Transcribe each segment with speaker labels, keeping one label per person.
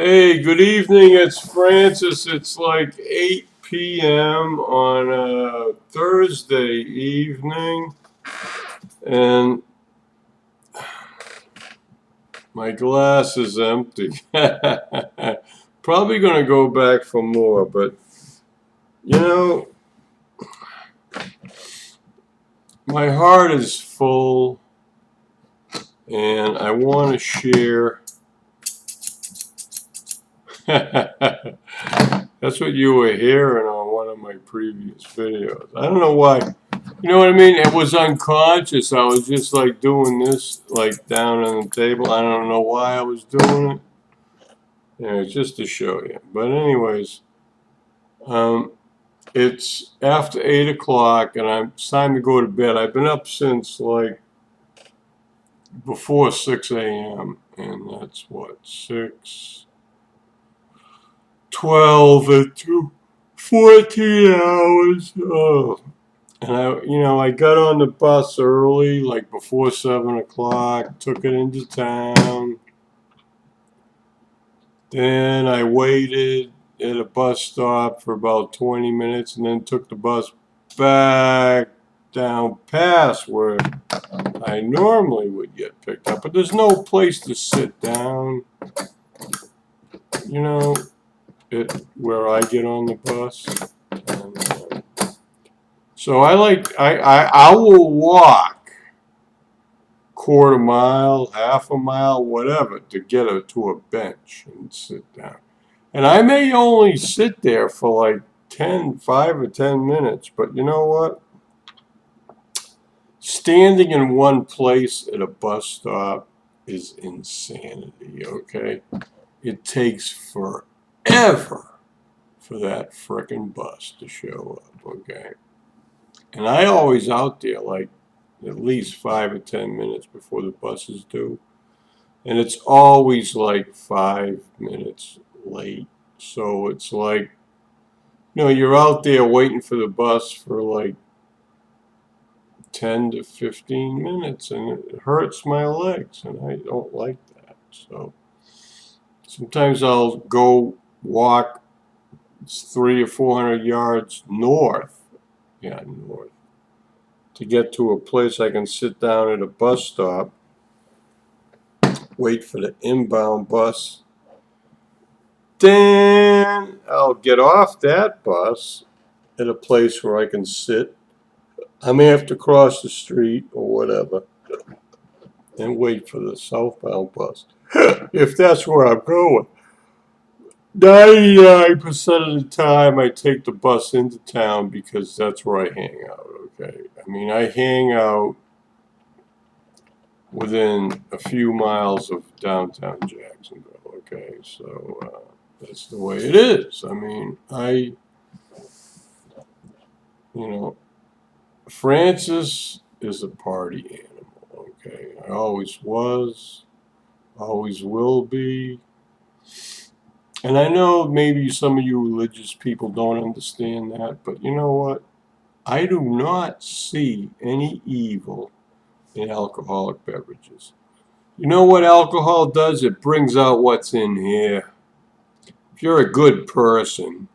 Speaker 1: Hey, good evening. It's Francis. It's like 8 p.m. on a Thursday evening, and my glass is empty. Probably going to go back for more, but you know, my heart is full, and I want to share. That's what you were hearing on one of my previous videos. I don't know why. You know what I mean? It was unconscious. I was just like doing this, like down on the table. I don't know why I was doing it. It's just to show you. But anyways, it's after 8 o'clock and it's time to go to bed. I've been up since like before 6 a.m. and that's what, 6, 12, and 2, 14 hours. Oh. And I got on the bus early, like before 7 o'clock, took it into town. Then I waited at a bus stop for about 20 minutes and then took the bus back down past where I normally would get picked up. But there's no place to sit down, where I get on the bus. So I will walk quarter mile, half a mile, whatever, to get to a bench and sit down. And I may only sit there for like 5 or 10 minutes, but you know what? Standing in one place at a bus stop is insanity, okay? It takes forever for that frickin' bus to show up, okay? And I always out there like at least 5 or 10 minutes before the buses do. And it's always like 5 minutes late. So it's like, you're out there waiting for the bus for like 10 to 15 minutes and it hurts my legs and I don't like that. So sometimes I'll go walk 300 or 400 yards north. Yeah, north. To get to a place I can sit down at a bus stop, wait for the inbound bus. Then I'll get off that bus at a place where I can sit. I may have to cross the street or whatever and wait for the southbound bus, if that's where I'm going. 99% of the time I take the bus into town because that's where I hang out, okay? I mean, I hang out within a few miles of downtown Jacksonville, okay? So that's the way it is. I mean, Francis is a party animal, okay? I always was, always will be. And I know maybe some of you religious people don't understand that, but you know what? I do not see any evil in alcoholic beverages. You know what alcohol does? It brings out what's in here. If you're a good person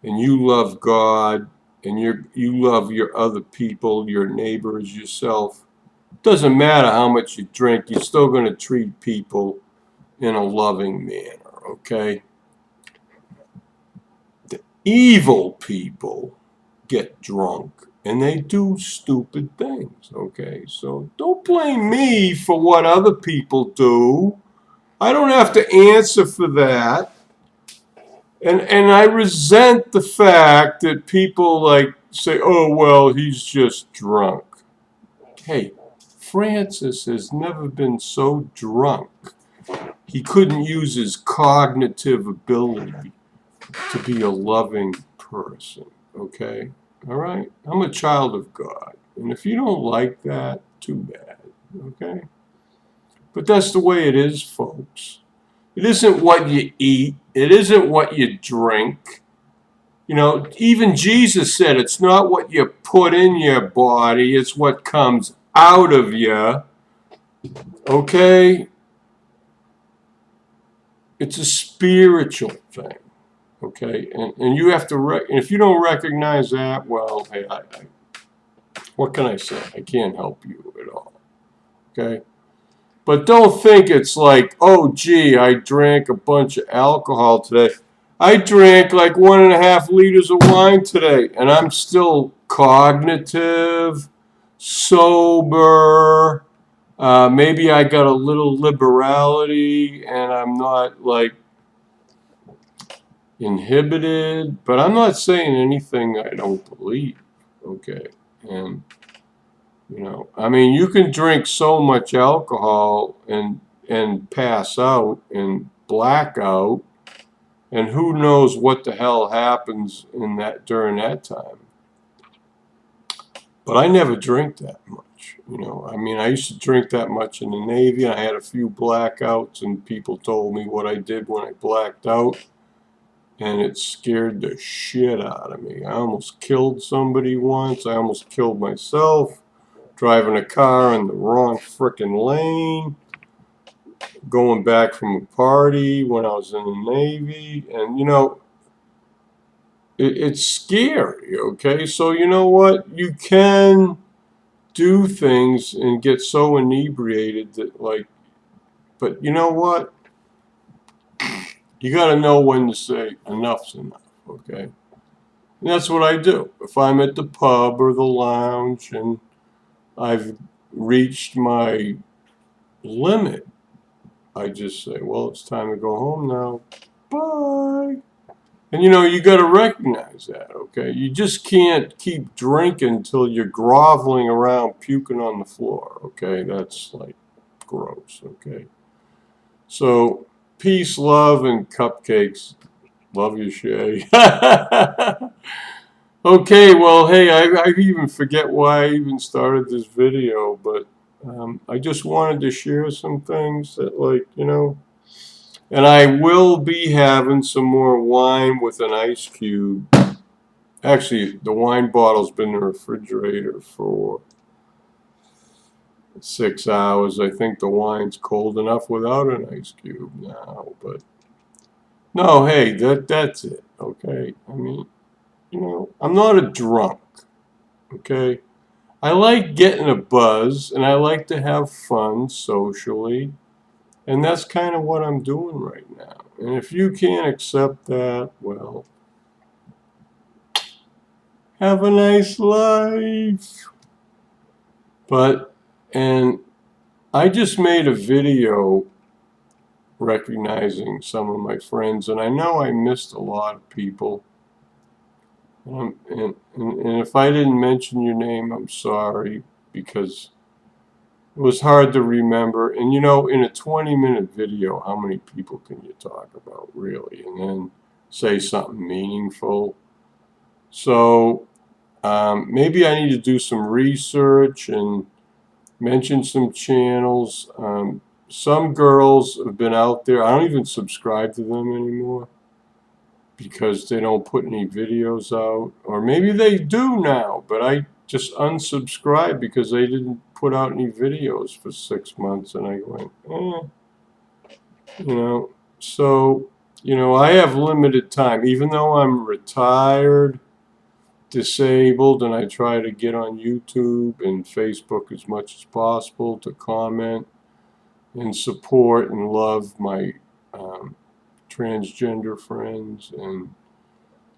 Speaker 1: and you love God and you love your other people, your neighbors, yourself, it doesn't matter how much you drink, you're still going to treat people in a loving manner, okay? The evil people get drunk and they do stupid things, okay? So don't blame me for what other people do. I don't have to answer for that. And I resent the fact that people like say, oh, well, he's just drunk. Hey, Francis has never been so drunk. He couldn't use his cognitive ability to be a loving person, okay? All right? I'm a child of God. And if you don't like that, too bad, okay? But that's the way it is, folks. It isn't what you eat. It isn't what you drink. Even Jesus said it's not what you put in your body, it's what comes out of you, okay? it's a spiritual thing, okay? And you have to, if you don't recognize that, well, hey, what can I say? I can't help you at all, okay? But don't think it's like, oh, gee, I drank a bunch of alcohol today. I drank like 1.5 liters of wine today, and I'm still cognitive, sober. Maybe I got a little liberality, and I'm not like inhibited. But I'm not saying anything I don't believe. Okay, and I mean, you can drink so much alcohol and pass out and black out, and who knows what the hell happens during that time. But I never drink that much, I mean, I used to drink that much in the Navy, and I had a few blackouts, and people told me what I did when I blacked out, and it scared the shit out of me. I almost killed somebody once. I almost killed myself. Driving a car in the wrong frickin' lane, going back from a party when I was in the Navy, and it's scary, okay? So you know what? You can do things and get so inebriated that, like, but you know what? You gotta know when to say enough's enough, okay? And that's what I do. If I'm at the pub or the lounge and I've reached my limit, I just say, well, it's time to go home now. Bye. And you got to recognize that, okay? You just can't keep drinking until you're groveling around puking on the floor, okay? That's like gross, okay? So, peace, love, and cupcakes. Love you, Shay. Okay, well, hey, I even forget why I even started this video, but I just wanted to share some things that, like, and I will be having some more wine with an ice cube. Actually, the wine bottle's been in the refrigerator for 6 hours. I think the wine's cold enough without an ice cube now, but no, hey, that's it, okay? I mean, I'm not a drunk, okay? I like getting a buzz, and I like to have fun socially, and that's kind of what I'm doing right now. And if you can't accept that, well, have a nice life. And I just made a video recognizing some of my friends, and I know I missed a lot of people. And if I didn't mention your name, I'm sorry, because it was hard to remember. And in a 20-minute video, how many people can you talk about, really? And then say something meaningful. So maybe I need to do some research and mention some channels. Some girls have been out there. I don't even subscribe to them anymore because they don't put any videos out. Or maybe they do now, but I just unsubscribed because they didn't put out any videos for 6 months, and I went, So, I have limited time. Even though I'm retired, disabled, and I try to get on YouTube and Facebook as much as possible to comment and support and love my transgender friends and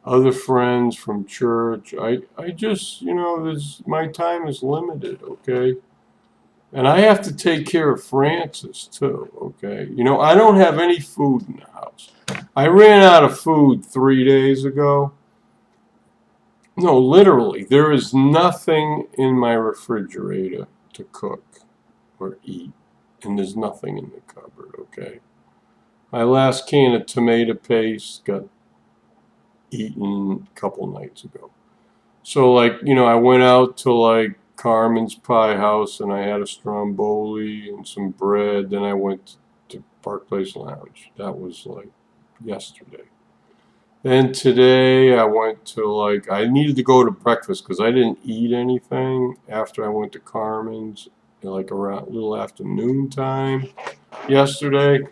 Speaker 1: other friends from church. I just, my time is limited, okay? And I have to take care of Fran-Sez too, okay? I don't have any food in the house. I ran out of food 3 days ago. No, literally, there is nothing in my refrigerator to cook or eat, and there's nothing in the cupboard, okay? My last can of tomato paste got eaten a couple nights ago. So, like, I went out to, like, Carmen's Pie House, and I had a stromboli and some bread. Then I went to Park Place Lounge. That was, like, yesterday. Then today I went to, like, I needed to go to breakfast because I didn't eat anything after I went to Carmen's, like, around a little after noon time yesterday.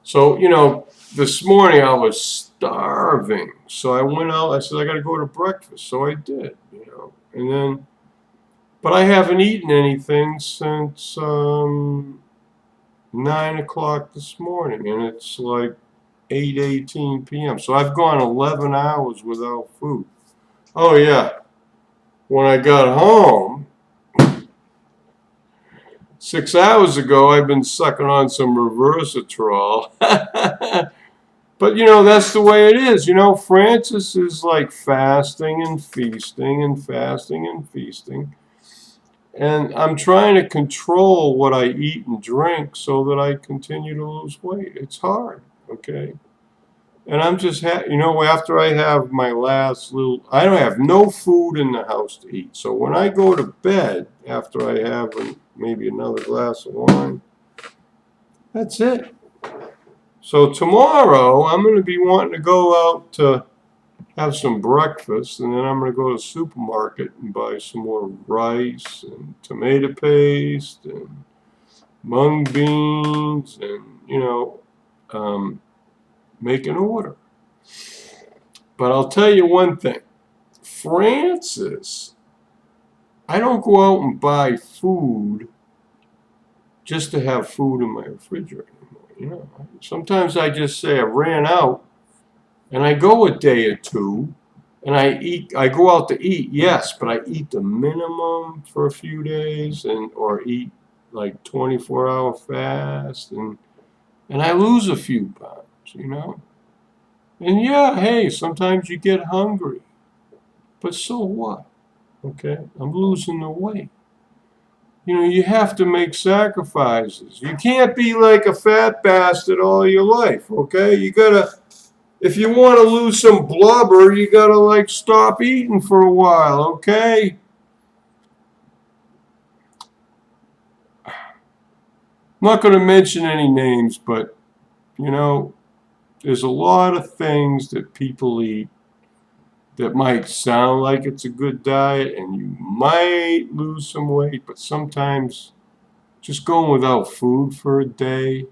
Speaker 1: So, you know, this morning I was starving. So I went out. I said, I got to go to breakfast. So I did, you know. And then, but I haven't eaten anything since 9 o'clock this morning. And it's like 8:18 p.m. So I've gone 11 hours without food. Oh, yeah. When I got home, 6 hours ago, I've been sucking on some reversatrol. But, you know, that's the way it is. You know, Fran-Sez is like fasting and feasting and fasting and feasting. And I'm trying to control what I eat and drink so that I continue to lose weight. It's hard, okay? And I'm just, you know, after I have my last little, I don't have no food in the house to eat. So when I go to bed, after I have maybe another glass of wine, that's it. So tomorrow, I'm going to be wanting to go out to have some breakfast, and then I'm going to go to the supermarket and buy some more rice and tomato paste and mung beans and, you know, make an order. But I'll tell you one thing. Fran-Sez, I don't go out and buy food just to have food in my refrigerator anymore. You know, sometimes I just say I ran out, and I go a day or two, and I eat. I go out to eat, yes, but I eat the minimum for a few days, or eat like 24-hour fast, and I lose a few pounds. You know, and yeah, hey, sometimes you get hungry, but so what? Okay, I'm losing the weight. You know, you have to make sacrifices. You can't be like a fat bastard all your life, okay? You gotta, if you want to lose some blubber, you gotta, like, stop eating for a while, okay? I'm not gonna mention any names, but, you know, there's a lot of things that people eat that might sound like it's a good diet, and you might lose some weight, but sometimes just going without food for a day,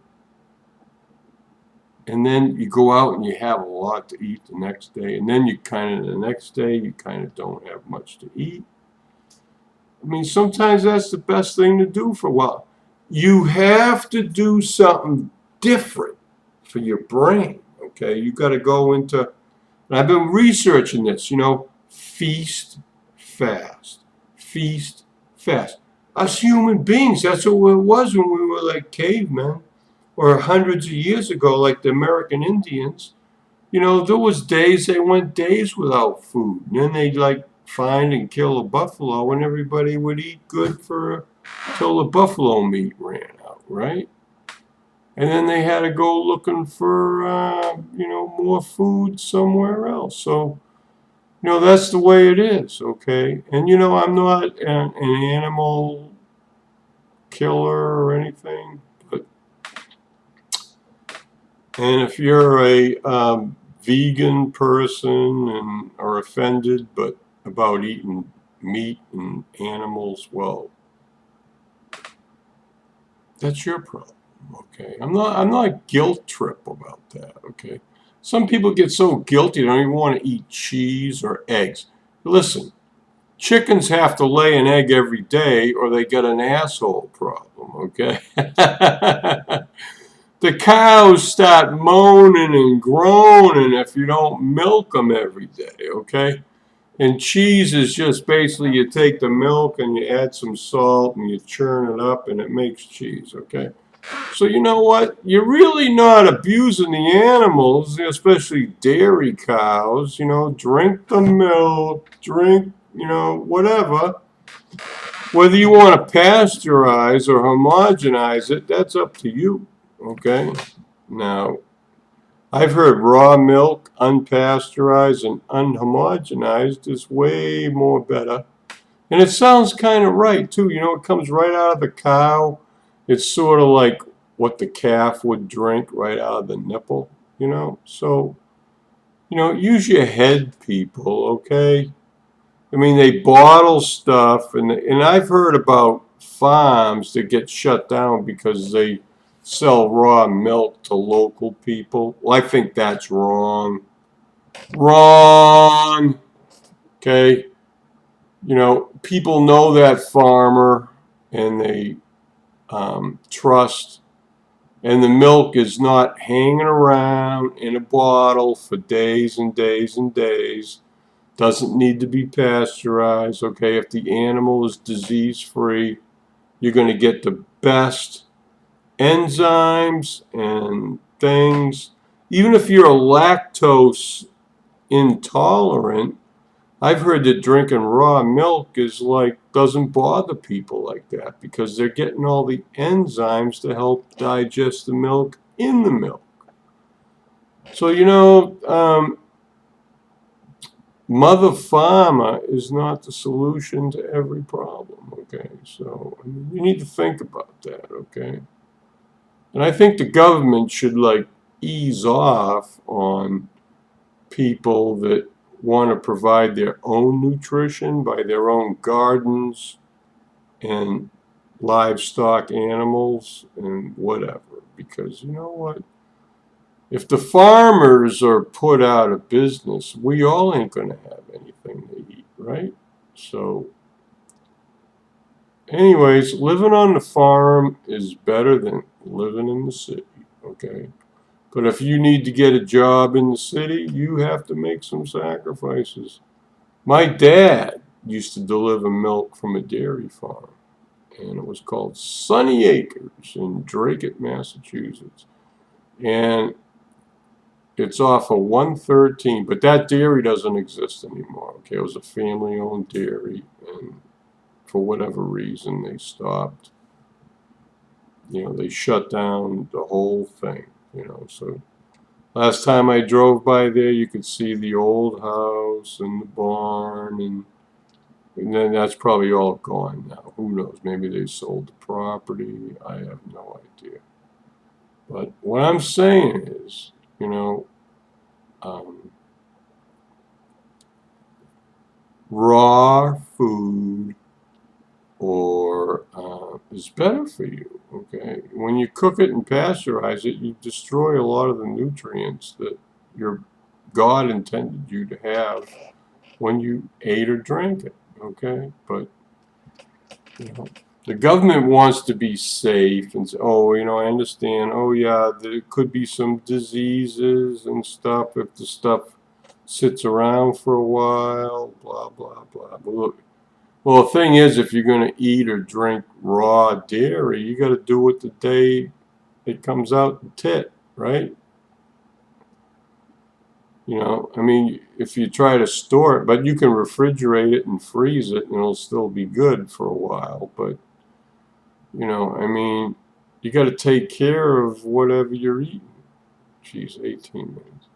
Speaker 1: and then you go out and you have a lot to eat the next day, and then the next day you kind of don't have much to eat. I mean, sometimes that's the best thing to do for a while. You have to do something different for your brain, okay? You got to go into, and I've been researching this, you know, feast, fast, feast, fast. Us human beings, that's what it was when we were like cavemen, or hundreds of years ago, like the American Indians. You know, there was days they went days without food. And then they'd like find and kill a buffalo, and everybody would eat good till the buffalo meat ran out, right? And then they had to go looking for, you know, more food somewhere else. So, you know, that's the way it is, okay? And, you know, I'm not an animal killer or anything, but, and if you're a vegan person and are offended but about eating meat and animals, well, that's your problem, okay? I'm not guilt trip about that, okay? Some people get so guilty they don't even want to eat cheese or eggs. Listen, chickens have to lay an egg every day or they get an asshole problem, okay? The cows start moaning and groaning if you don't milk them every day, okay? And cheese is just basically you take the milk and you add some salt and you churn it up and it makes cheese, okay? So you know what? You're really not abusing the animals, especially dairy cows. You know, drink the milk, drink, you know, whatever. Whether you want to pasteurize or homogenize it, that's up to you, okay? Now, I've heard raw milk, unpasteurized and unhomogenized is way more better. And it sounds kind of right, too. You know, it comes right out of the cow. It's sort of like what the calf would drink right out of the nipple, you know? So, you know, use your head, people, okay? I mean, they bottle stuff, and I've heard about farms that get shut down because they sell raw milk to local people. Well, I think that's wrong. Wrong. Okay. You know, people know that farmer and they trust, and the milk is not hanging around in a bottle for days and days and days. Doesn't need to be pasteurized. Okay, if the animal is disease free, you're going to get the best enzymes and things. Even if you're lactose intolerant, I've heard that drinking raw milk is like doesn't bother people like that because they're getting all the enzymes to help digest the milk in the milk. So, you know, Mother Pharma is not the solution to every problem, okay? So, I mean, you need to think about that, okay? And I think the government should, like, ease off on people that want to provide their own nutrition by their own gardens and livestock animals and whatever. Because you know what? If the farmers are put out of business, we all ain't going to have anything to eat, right? So, anyways, living on the farm is better than living in the city, okay? But if you need to get a job in the city, you have to make some sacrifices. My dad used to deliver milk from a dairy farm, and it was called Sunny Acres in Dracut, Massachusetts. And it's off of 113, but that dairy doesn't exist anymore. Okay, it was a family-owned dairy, and for whatever reason, they stopped. You know, they shut down the whole thing. You know, so last time I drove by there, you could see the old house and the barn, and then that's probably all gone now. Who knows? Maybe they sold the property. I have no idea. But what I'm saying is, you know, raw food or is better for you. Okay, when you cook it and pasteurize it, you destroy a lot of the nutrients that your God intended you to have when you ate or drank it. Okay, but you know, the government wants to be safe and say, oh, you know, I understand. Oh, yeah, there could be some diseases and stuff if the stuff sits around for a while, blah, blah, blah. But look, well, the thing is, if you're going to eat or drink raw dairy, you got to do it the day it comes out the tit, right? You know, I mean, if you try to store it, but you can refrigerate it and freeze it, and it'll still be good for a while. But, you know, I mean, you got to take care of whatever you're eating. Jeez, 18 minutes.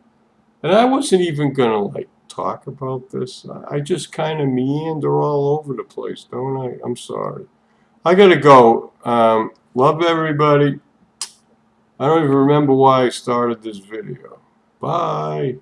Speaker 1: And I wasn't even going to, like, talk about this. I just kind of meander all over the place, don't I? I'm sorry. I gotta go. Love everybody. I don't even remember why I started this video. Bye.